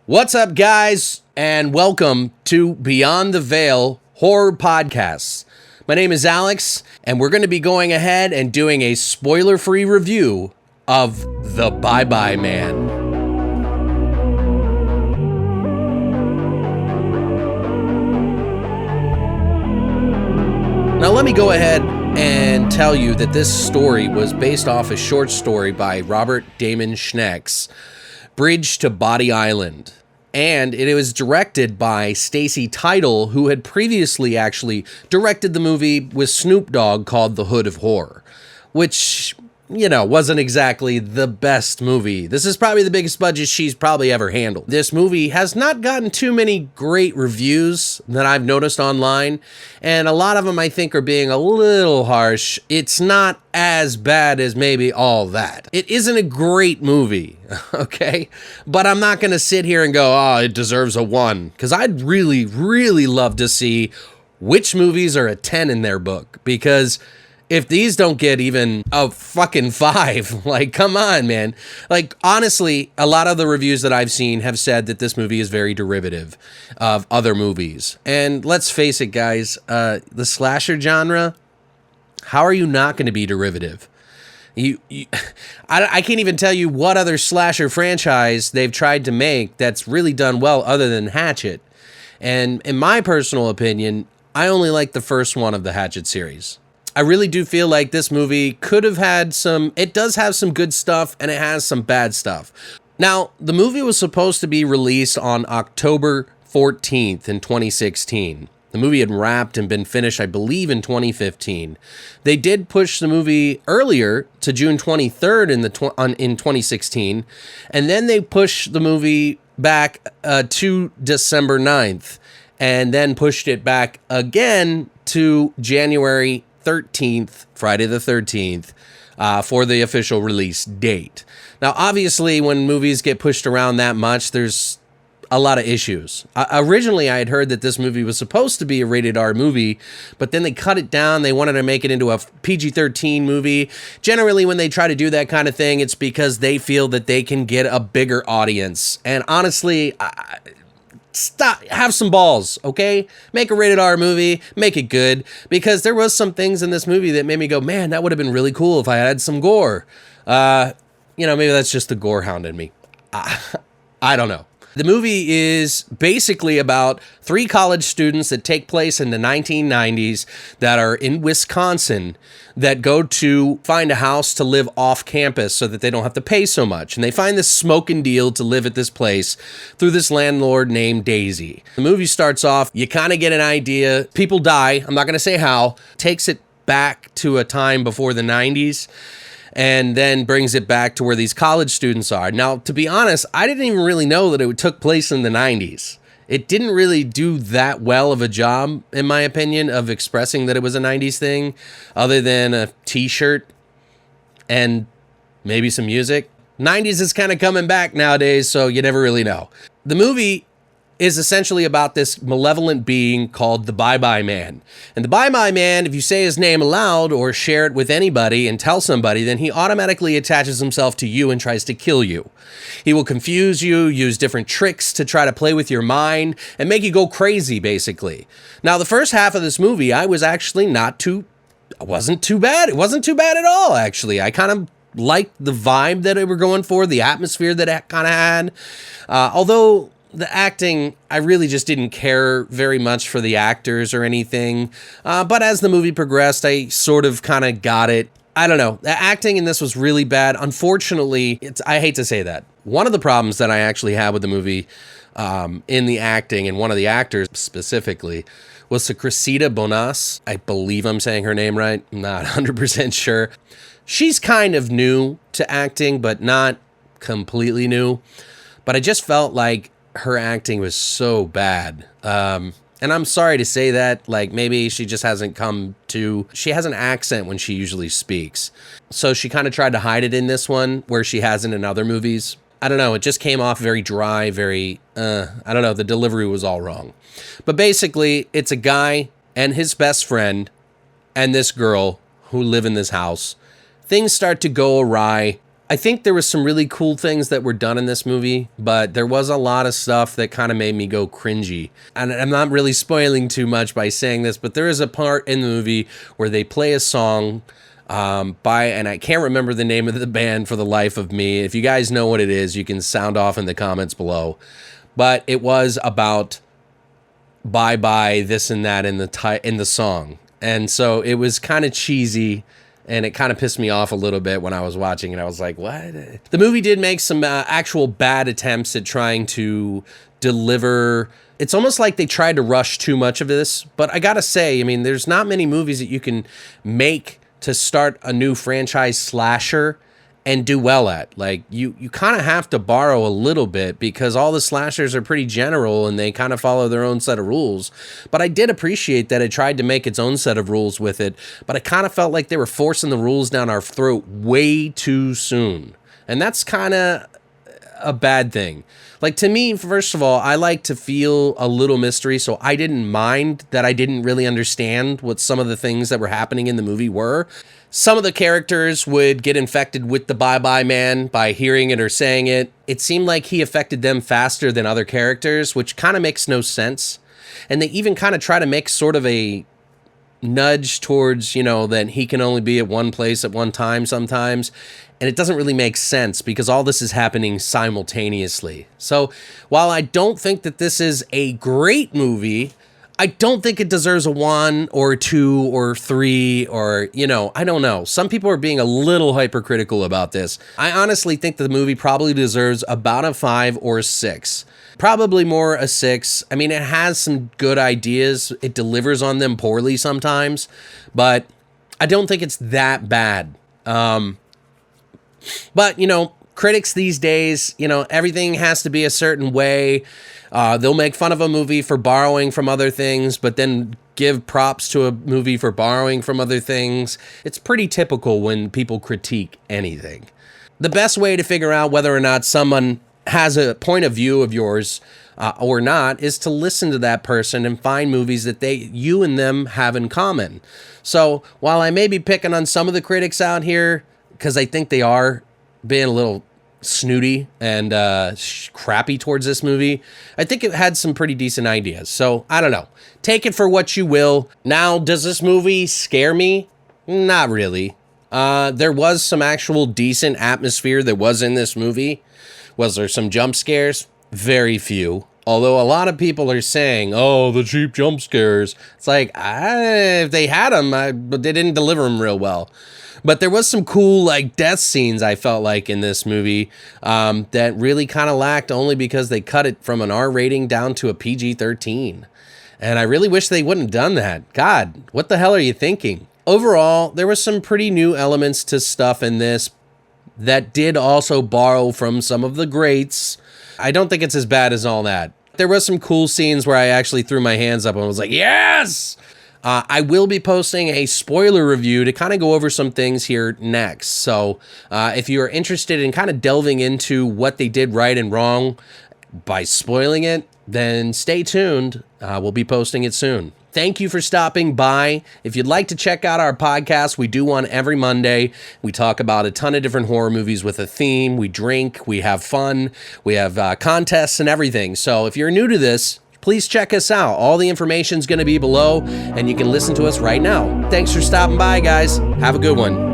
What's up, guys, and welcome to Beyond the Veil Horror Podcasts. My name is Alex, and we're going to be going ahead and doing a spoiler-free review of The Bye-Bye Man. Now, let me go ahead and tell you that this story was based off a short story by Robert Damon Schneck's Bridge to Body Island. And it was directed by Stacy Tidal, who had previously actually directed the movie with Snoop Dogg called The Hood of Horror, which, wasn't exactly the best movie. This is probably the biggest budget she's probably ever handled. This movie has not gotten too many great reviews that I've noticed online, and a lot of them I think are being a little harsh. It's not as bad as maybe all that. It isn't a great movie, okay? But I'm not gonna sit here and go, oh, it deserves a 1, because I'd really, really love to see which movies are a 10 in their book, because if these don't get even a fucking 5, like, come on, man. Like, honestly, a lot of the reviews that I've seen have said that this movie is very derivative of other movies. And let's face it, guys, the slasher genre, how are you not going to be derivative? I can't even tell you what other slasher franchise they've tried to make that's really done well other than Hatchet. And in my personal opinion, I only like the first one of the Hatchet series. I really do feel like this movie could have had it does have some good stuff and it has some bad stuff. Now, the movie was supposed to be released on October 14th in 2016. The movie had wrapped and been finished, I believe, in 2015. They did push the movie earlier to June 23rd in 2016, and then they pushed the movie back to December 9th, and then pushed it back again to January 13th, Friday the 13th, for the official release date. Now, obviously, when movies get pushed around that much, there's a lot of issues. Originally, I had heard that this movie was supposed to be a rated R movie, but then they cut it down. They wanted to make it into a PG-13 movie. Generally, when they try to do that kind of thing, it's because they feel that they can get a bigger audience. And honestly, stop, have some balls, okay? Make a rated R movie, make it good, because there was some things in this movie that made me go, man, that would have been really cool if I had some gore. Maybe that's just the gore hound in me. I don't know. The movie is basically about 3 college students that take place in the 1990s that are in Wisconsin that go to find a house to live off campus so that they don't have to pay so much. And they find this smoking deal to live at this place through this landlord named Daisy. The movie starts off, you kind of get an idea. People die. I'm not going to say how. Takes it back to a time before the 90s. And then brings it back to where these college students are. Now, to be honest, I didn't even really know that it took place in the 90s. It didn't really do that well of a job, in my opinion, of expressing that it was a 90s thing, other than a t-shirt and maybe some music. 90s is kind of coming back nowadays, so you never really know. The movie is essentially about this malevolent being called the Bye-Bye Man. And the Bye-Bye Man, if you say his name aloud or share it with anybody and tell somebody, then he automatically attaches himself to you and tries to kill you. He will confuse you, use different tricks to try to play with your mind, and make you go crazy, basically. Now, the first half of this movie, I was actually wasn't too bad. It wasn't too bad at all, actually. I kind of liked the vibe that they were going for, the atmosphere that it kind of had. Although the acting, I really just didn't care very much for the actors or anything. But as the movie progressed, I sort of kind of got it. I don't know. The acting in this was really bad. Unfortunately, I hate to say that. One of the problems that I actually had with the movie in the acting, and one of the actors specifically, was to Cressida Bonas. I believe I'm saying her name right. I'm not 100% sure. She's kind of new to acting, but not completely new. But I just felt like her acting was so bad. And I'm sorry to say that, like, maybe she just hasn't she has an accent when she usually speaks. So she kind of tried to hide it in this one, where she hasn't in other movies. I don't know, it just came off very dry, I don't know, the delivery was all wrong. But basically, it's a guy and his best friend and this girl who live in this house. Things start to go awry I think there was some really cool things that were done in this movie, but there was a lot of stuff that kind of made me go cringy. And I'm not really spoiling too much by saying this, but there is a part in the movie where they play a song and I can't remember the name of the band for the life of me. If you guys know what it is, you can sound off in the comments below. But it was about bye bye this and that in the song, and so it was kind of cheesy, and it kind of pissed me off a little bit when I was watching it. I was like, what? The movie did make some actual bad attempts at trying to deliver. It's almost like they tried to rush too much of this, but I gotta say, I mean, there's not many movies that you can make to start a new franchise slasher and do well at. Like, you kind of have to borrow a little bit because all the slashers are pretty general and they kind of follow their own set of rules. But I did appreciate that it tried to make its own set of rules with it, but I kind of felt like they were forcing the rules down our throat way too soon. And that's kind of a bad thing. Like, to me, first of all, I like to feel a little mystery, so I didn't mind that I didn't really understand what some of the things that were happening in the movie were. Some of the characters would get infected with the bye-bye man by hearing it or saying it. It seemed like he affected them faster than other characters, which kind of makes no sense. And they even kind of try to make sort of a nudge towards, that he can only be at one place at one time sometimes. And it doesn't really make sense because all this is happening simultaneously. So while I don't think that this is a great movie, I don't think it deserves a 1 or a 2 or 3 or, I don't know. Some people are being a little hypercritical about this. I honestly think the movie probably deserves about a 5 or a 6. Probably more a 6. I mean, it has some good ideas. It delivers on them poorly sometimes, but I don't think it's that bad. But, critics these days, everything has to be a certain way. They'll make fun of a movie for borrowing from other things, but then give props to a movie for borrowing from other things. It's pretty typical when people critique anything. The best way to figure out whether or not someone has a point of view of yours or not is to listen to that person and find movies that you and them have in common. So while I may be picking on some of the critics out here, because I think they are being a little snooty and crappy towards this movie, I think it had some pretty decent ideas. So I don't know. Take it for what you will. Now, does this movie scare me? Not really. There was some actual decent atmosphere that was in this movie. Was there some jump scares? Very few. Although a lot of people are saying, oh, the cheap jump scares. It's like, if they had them, but they didn't deliver them real well. But there was some cool, death scenes, I felt like, in this movie that really kind of lacked only because they cut it from an R rating down to a PG-13. And I really wish they wouldn't have done that. God, what the hell are you thinking? Overall, there were some pretty new elements to stuff in this that did also borrow from some of the greats. I don't think it's as bad as all that. There were some cool scenes where I actually threw my hands up and was like, yes! I will be posting a spoiler review to kind of go over some things here next. So if you are interested in kind of delving into what they did right and wrong by spoiling it, then stay tuned. We'll be posting it soon. Thank you for stopping by. If you'd like to check out our podcast, we do one every Monday. We talk about a ton of different horror movies with a theme. We drink, we have fun, we have contests and everything. So if you're new to this, please check us out. All the information is going to be below, and you can listen to us right now. Thanks for stopping by, guys. Have a good one.